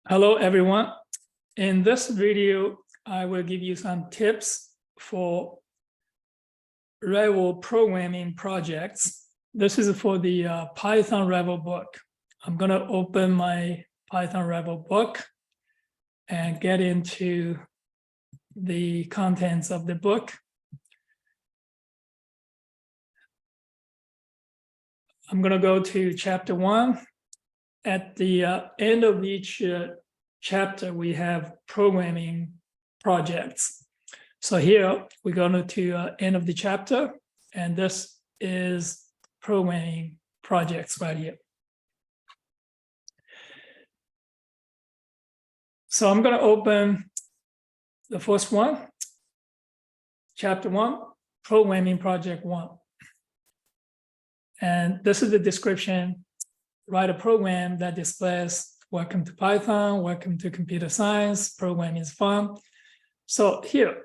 Hello, everyone. In this video, I will give you some tips for Revel programming projects. This is for the Python Revel book. I'm going to open my Python Revel book and get into the contents of the book. I'm going to go to chapter 1. At the end of each chapter, we have programming projects. So here we're going to end of the chapter, and this is programming projects right here. So I'm going to open the first one, chapter 1, programming project 1. And this is the description. Write a program that displays welcome to Python, welcome to computer science, programming is fun. So here,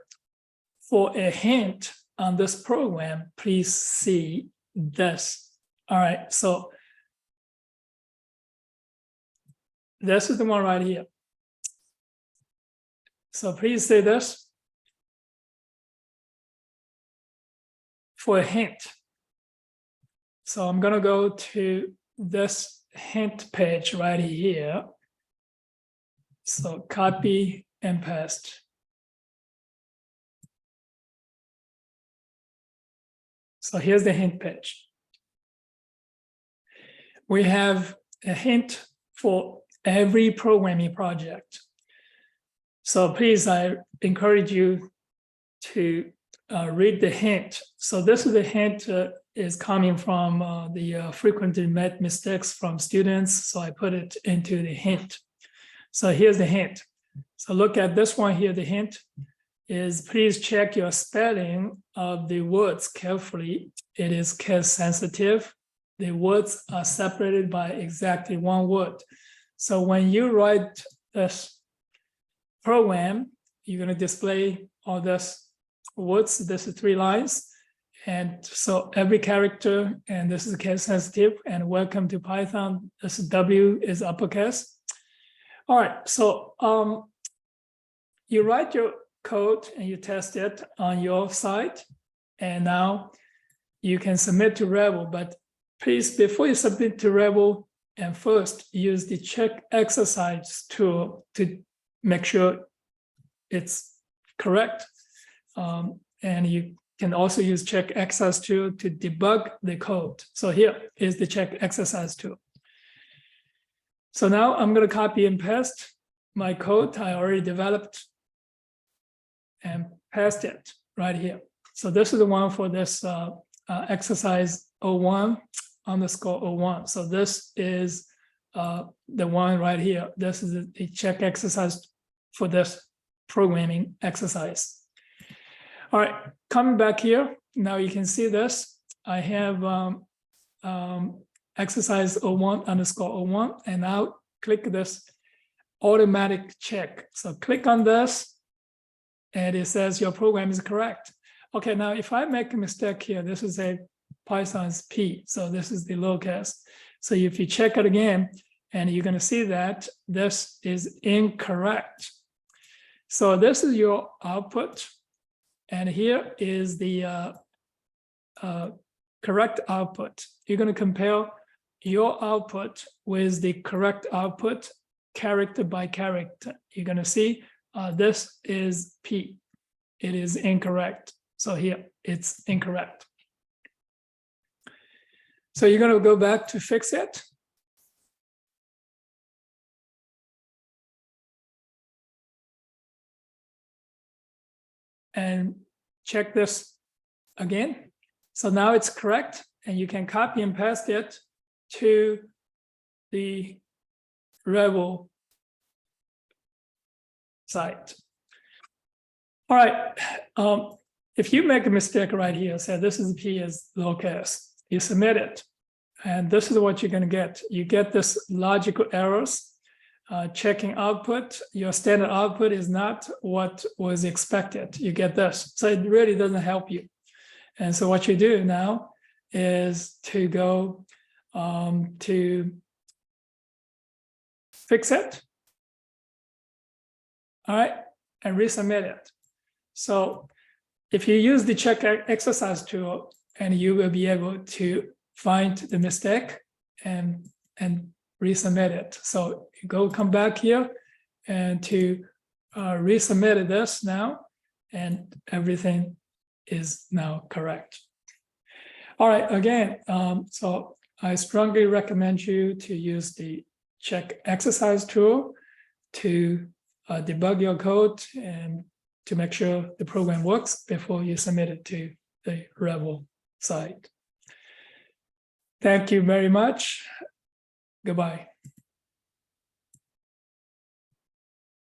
for a hint on this program, please see this. All right, so this is the one right here. So please see this for a hint. So I'm gonna go to this hint page right here. So copy and paste. So here's the hint page. We have a hint for every programming project. So please, I encourage you to read the hint. So this is the hint is coming from the frequently met mistakes from students. So I put it into the hint. So here's the hint. So look at this one here. The hint is please check your spelling of the words carefully. It is case sensitive. The words are separated by exactly one word. So when you write this program, you're going to display all this words. This is 3 lines. And so every character, and this is case sensitive, and welcome to Python, this W is uppercase. All right, so you write your code and you test it on your site, and now you can submit to Revel. But please, before you submit to Revel, and first use the check exercise tool to make sure it's correct. And you can also use check exercise tool to debug the code. So here is the check exercise tool. So now I'm going to copy and paste my code I already developed and paste it right here. So this is the one for this exercise 01_01. So this is the one right here. This is the check exercise for this programming exercise. All right, coming back here, now you can see this. I have exercise 01_01, and now click this automatic check. So click on this, and it says your program is correct. Okay, now if I make a mistake here, this is a Python's P, so this is the lowercase. So if you check it again, and you're going to see that this is incorrect. So this is your output. And here is the correct output. You're going to compare your output with the correct output, character by character. You're going to see this is P. It is incorrect. So here it's incorrect. So you're going to go back to fix it. And check this again. So now it's correct, and you can copy and paste it to the Revel site. All right, if you make a mistake right here, say this is P is lowercase, you submit it, and this is what you're going to get. You get this logical errors. Checking output, your standard output is not what was expected. You get this. So it really doesn't help you. And so what you do now is to go to fix it. all right, and resubmit it. So if you use the check exercise tool, and you will be able to find the mistake and resubmit it. So you come back here and to resubmit this now, and everything is now correct. All right, again, so I strongly recommend you to use the check exercise tool to debug your code and to make sure the program works before you submit it to the Revel site. Thank you very much. Goodbye.